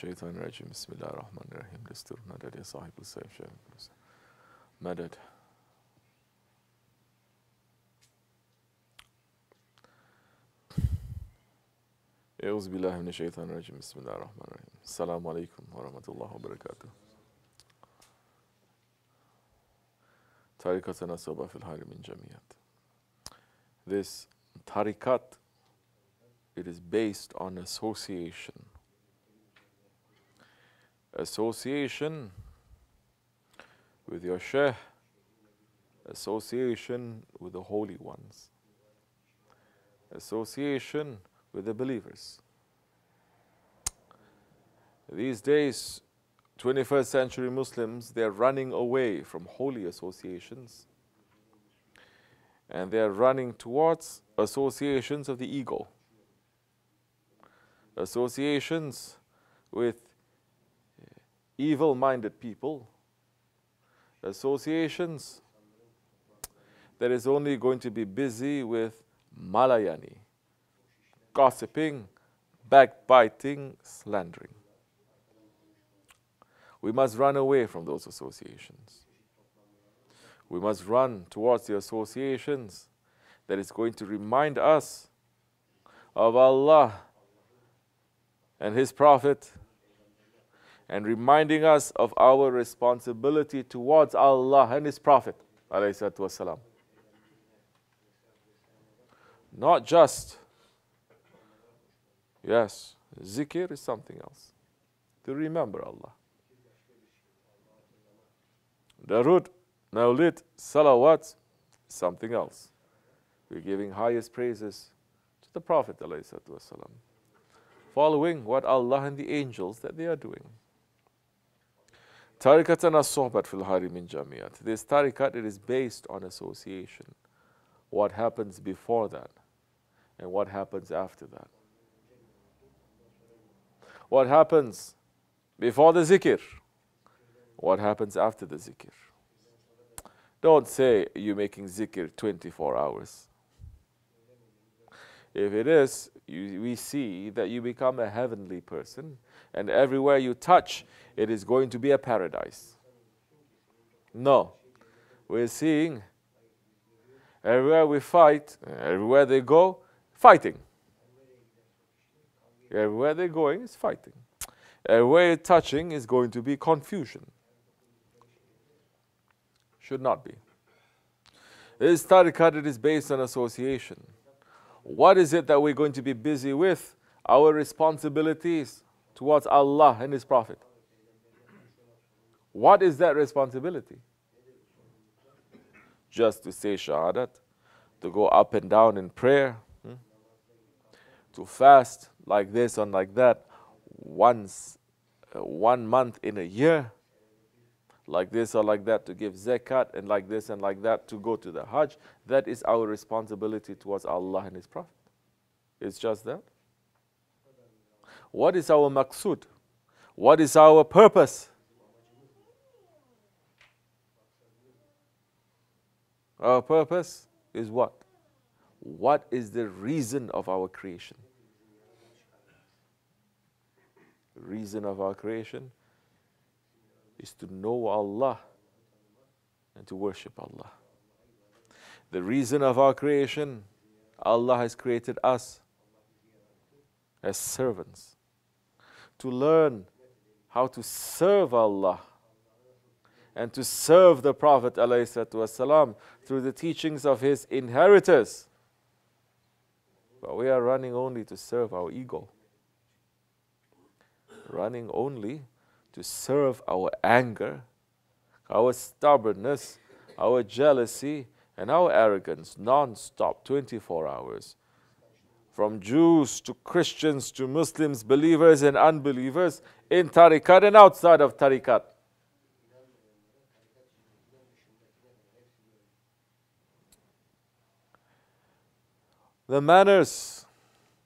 الشيطان الرجيم بسم الله الرحمن الرحيم دستور مدد يا صاحب السيف شيخ مدد أعوذ بالله من الشيطان الرجيم بسم الله الرحمن الرحيم السلام عليكم ورحمة الله وبركاته طريقتنا صوبة في الحال من جميعات. This tariqat, it is based on association. Association with your Shaykh, association with the holy ones, association with the believers. These days, 21st century Muslims, they're running away from holy associations and they're running towards associations of the ego, associations with evil-minded people, associations that is only going to be busy with malayani, gossiping, backbiting, slandering. We must run away from those associations. We must run towards the associations that is going to remind us of Allah and His Prophet, and reminding us of our responsibility towards Allah and His Prophet ﷺ. Not just, yes, zikr is something else, to remember Allah. Darud, Mawlid, Salawat, something else. We're giving highest praises to the Prophet ﷺ, following what Allah and the angels that they are doing. Tariqatana Sohbet fil Hari min Jamiyat. This tariqat, it is based on association. What happens before that and what happens after that. What happens before the zikr? What happens after the zikr? Don't say you're making zikr 24 hours. If it is, we see that you become a heavenly person, and everywhere you touch, it is going to be a paradise. No. We're seeing everywhere we fight, everywhere they go, fighting. Everywhere they're going is fighting. Everywhere you're touching is going to be confusion. Should not be. This tariqat, it is based on association. What is it that we're going to be busy with? Our responsibilities towards Allah and His Prophet. What is that responsibility? Just to say shahadat, to go up and down in prayer, to fast like this and like that once, 1 month in a year, like this or like that to give zakat, and like this and like that to go to the Hajj. That is our responsibility towards Allah and His Prophet. It's just that. What is our maqsood? What is our purpose? Our purpose is what? What is the reason of our creation? The reason of our creation is to know Allah and to worship Allah. The reason of our creation, Allah has created us as servants to learn how to serve Allah and to serve the Prophet ﷺ through the teachings of his inheritors. But we are running only to serve our ego, running only to serve our anger, our stubbornness, our jealousy, and our arrogance non-stop, 24 hours. From Jews to Christians to Muslims, believers and unbelievers, in tariqat and outside of tariqat. The manners,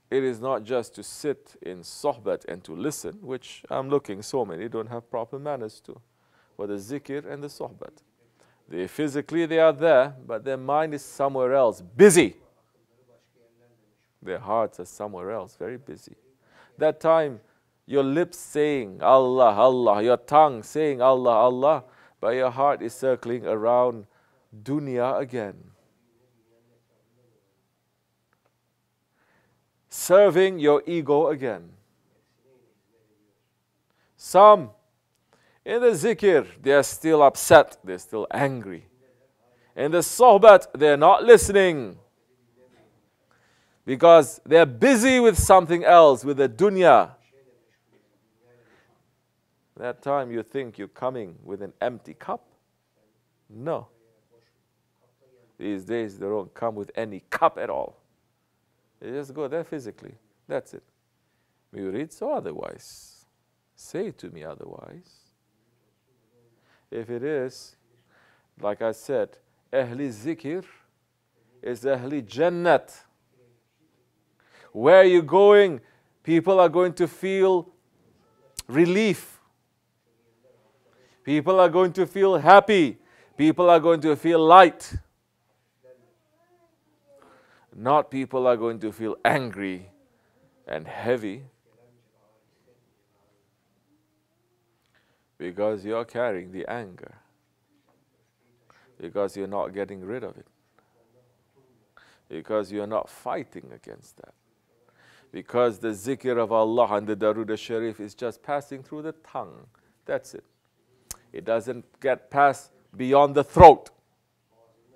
it is not just to sit in sohbet and to listen, which I'm looking so many don't have proper manners to, for the zikr and the sohbet. Physically they are there, but their mind is somewhere else, busy. Their hearts are somewhere else, very busy. That time Your lips saying Allah, Allah, your tongue saying Allah, Allah, but your heart is circling around dunya again. Serving your ego again. Some in the zikr, they are still upset, they're still angry. In the sohbet, they're not listening because they're busy with something else, with the dunya. That time you think you're coming with an empty cup? No. These days they don't come with any cup at all. They just go there physically. That's it. You read so otherwise. Say to me otherwise. If it is, like I said, Ahli Zikr is Ahli Jannat. Where you're going, people are going to feel relief. People are going to feel happy. People are going to feel light. Not people are going to feel angry and heavy. Because you're carrying the anger. Because you're not getting rid of it. Because you're not fighting against that. Because the zikr of Allah and the Darud al-Sharif is just passing through the tongue. That's it. It doesn't get past beyond the throat.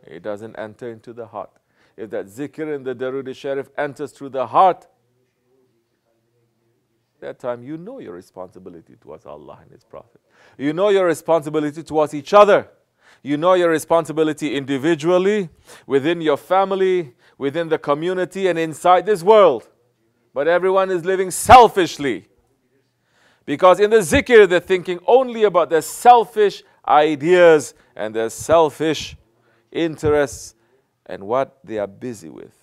It doesn't enter into the heart. If that zikr and the Darud al-Sharif enters through the heart, that time you know your responsibility towards Allah and His Prophet. You know your responsibility towards each other. You know your responsibility individually, within your family, within the community, and inside this world. But everyone is living selfishly. Because in the zikr, they're thinking only about their selfish ideas and their selfish interests and what they are busy with.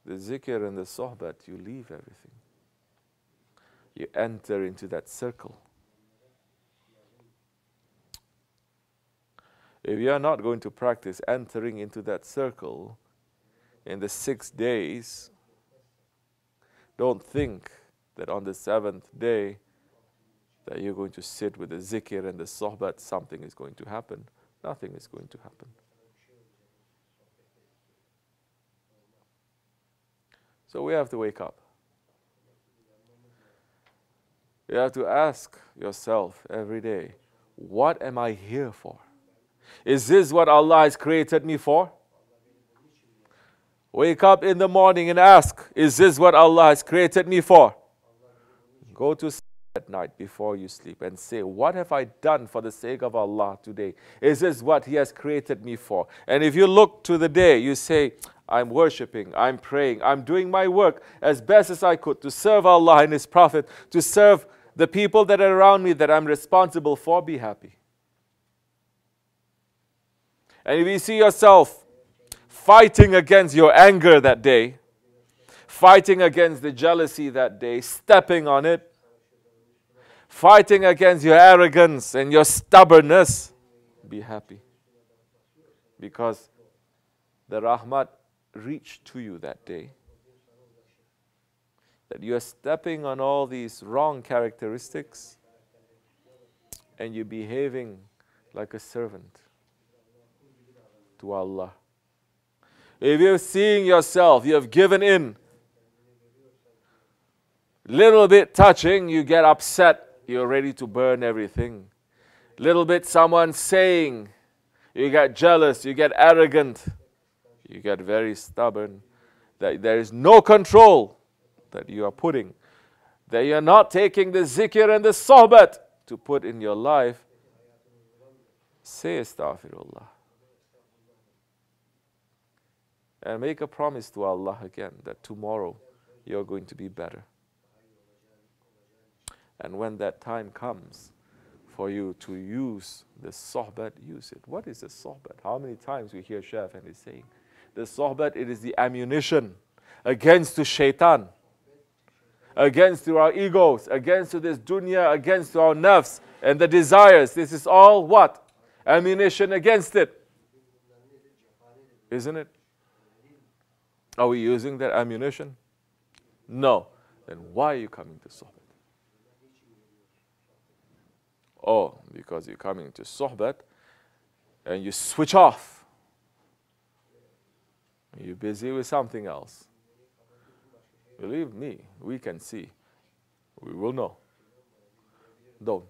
The zikr and the sohbet, you leave everything. You enter into that circle. If you are not going to practice entering into that circle in the 6 days, don't think that on the 7th day that you're going to sit with the zikr and the sohbet, something is going to happen. Nothing is going to happen. So we have to wake up. You have to ask yourself every day, what am I here for? Is this what Allah has created me for? Wake up in the morning and ask, is this what Allah has created me for? Go to sleep at night before you sleep and say, what have I done for the sake of Allah today? Is this what He has created me for? And if you look to the day, you say, I'm worshipping, I'm praying, I'm doing my work as best as I could to serve Allah and His Prophet, to serve the people that are around me that I'm responsible for, be happy. And if you see yourself fighting against your anger that day, fighting against the jealousy that day, stepping on it, fighting against your arrogance and your stubbornness, be happy. Because the rahmat reached to you that day. That you are stepping on all these wrong characteristics and you're behaving like a servant to Allah. If you're seeing yourself, you have given in, little bit touching, you get upset, you're ready to burn everything. Little bit someone saying, you get jealous, you get arrogant, you get very stubborn, that there is no control that you are putting, that you are not taking the zikr and the sohbet to put in your life. Say astaghfirullah. And make a promise to Allah again that tomorrow you're going to be better. And when that time comes for you to use the sohbet, use it. What is the sohbet? How many times we hear Shaykh and he's saying, the sohbet, it is the ammunition against the shaitan, against our egos, against this dunya, against our nafs and the desires. This is all what? Ammunition against it. Isn't it? Are we using that ammunition? No. Then why are you coming to Sohbet? Oh, because you're coming to Sohbet and you switch off. You're busy with something else. Believe me, we can see. We will know. Don't.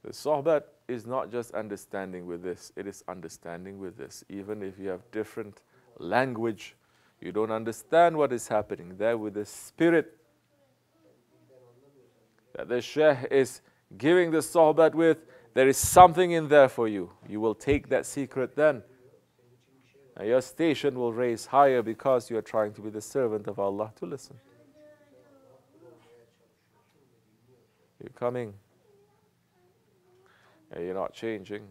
The Sohbet is not just understanding with this, it is understanding with this. Even if you have different language, you don't understand what is happening there with the spirit that the Shaykh is giving the Sohbet with, there is something in there for you. You will take that secret then. And your station will raise higher because you are trying to be the servant of Allah to listen. You're coming and you're not changing,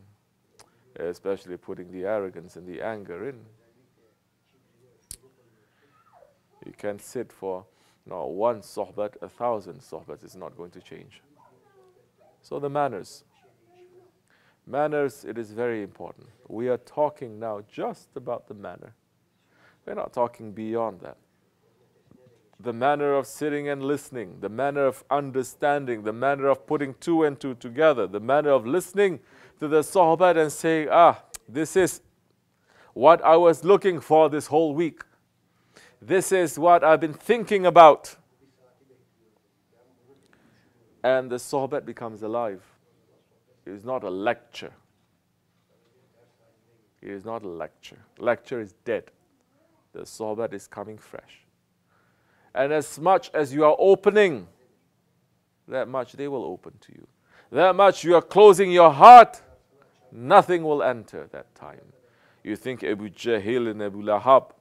especially putting the arrogance and the anger in. You can sit for not one Sohbet, 1,000 Sohbet is not going to change. So the manners. Manners, it is very important. We are talking now just about the manner. We're not talking beyond that. The manner of sitting and listening, the manner of understanding, the manner of putting two and two together, the manner of listening to the Sohbet and saying, this is what I was looking for this whole week. This is what I've been thinking about. And the Sohbet becomes alive. It is not a lecture. It is not a lecture. Lecture is dead. The Sohbet is coming fresh. And as much as you are opening, that much they will open to you. That much you are closing your heart, nothing will enter that time. You think Abu Jahil and Abu Lahab,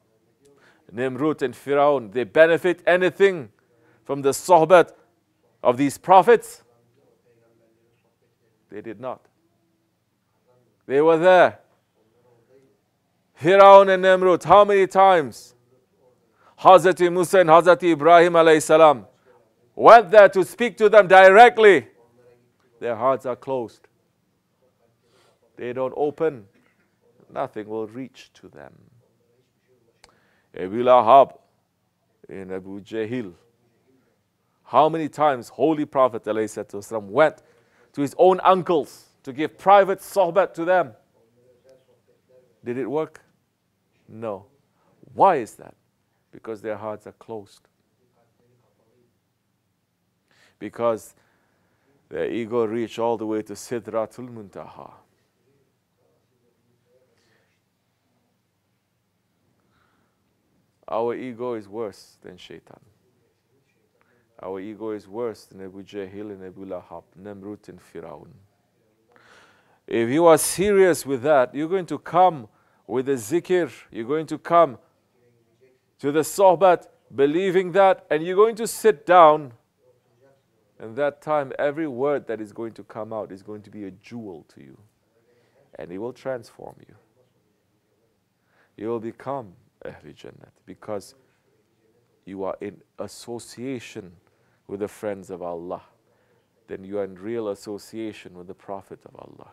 Nimrud and Firaun, they benefit anything from the Sohbet of these prophets? They did not. They were there. Firaun and Nimrud, how many times? Hazrat Musa and Hazrat Ibrahim alayhi salam went there to speak to them directly. Their hearts are closed. They don't open. Nothing will reach to them. Abu Lahab and Abu Jahil. How many times Holy Prophet ﷺ went to his own uncles to give private sohbet to them? Did it work? No. Why is that? Because their hearts are closed. Because their ego reached all the way to Sidratul Muntaha. Our ego is worse than Shaitan. Our ego is worse than Abu Jahil and Abu Lahab, Nimrud and Firaun. If you are serious with that, you're going to come with a zikr, you're going to come to the sohbet believing that, and you're going to sit down, and that time every word that is going to come out is going to be a jewel to you, and it will transform you. You will become Ahli Jannat because you are in association with the friends of Allah. Then you are in real association with the Prophet of Allah.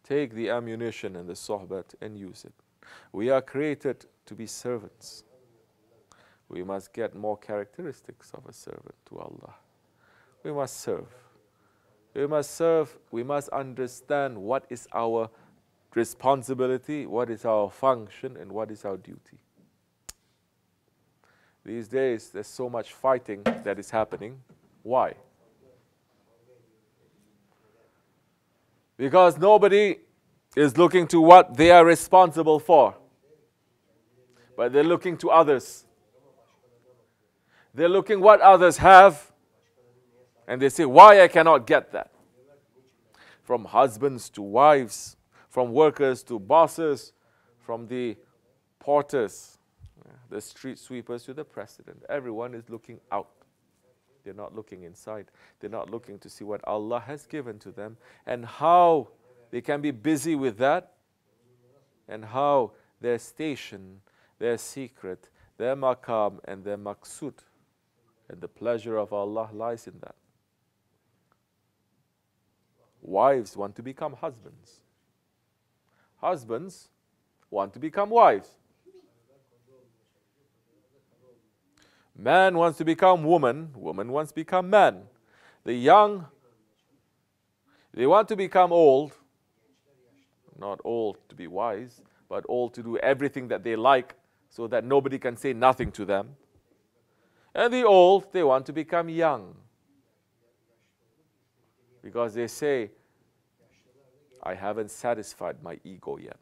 Take the ammunition and the sohbet and use it. We are created to be servants. We must get more characteristics of a servant to Allah. We must serve. We must serve. We must understand what is our responsibility, what is our function, and what is our duty. These days, there's so much fighting that is happening. Why? Because nobody is looking to what they are responsible for, but they're looking to others. They're looking what others have, and they say, why I cannot get that? From husbands to wives, from workers to bosses, from the porters, the street sweepers to the president. Everyone is looking out. They're not looking inside. They're not looking to see what Allah has given to them and how they can be busy with that, and how their station, their secret, their maqam and their maqsud and the pleasure of Allah lies in that. Wives want to become husbands. Husbands want to become wise. Man wants to become woman, woman wants to become man. The young, they want to become old, not old to be wise, but old to do everything that they like so that nobody can say nothing to them. And the old, they want to become young because they say, I haven't satisfied my ego yet.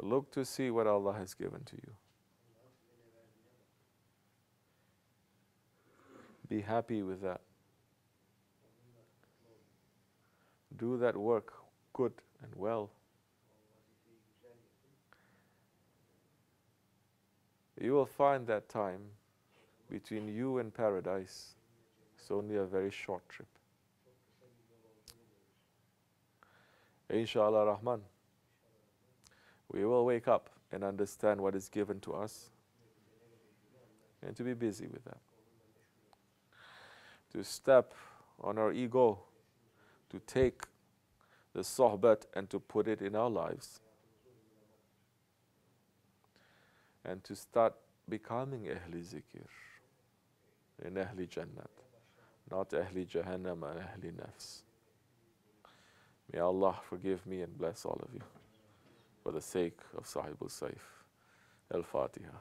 Look to see what Allah has given to you. Be happy with that. Do that work good and well. You will find that time between you and paradise. It's only a very short trip. Inshallah Rahman, we will wake up and understand what is given to us and to be busy with that. To step on our ego, to take the sohbet and to put it in our lives, and to start becoming Ahli Zikr, in Ahli Jannat, not Ahli Jahannam and Ahli Nafs. May Allah forgive me and bless all of you for the sake of Sahibul Saif. Al-Fatiha.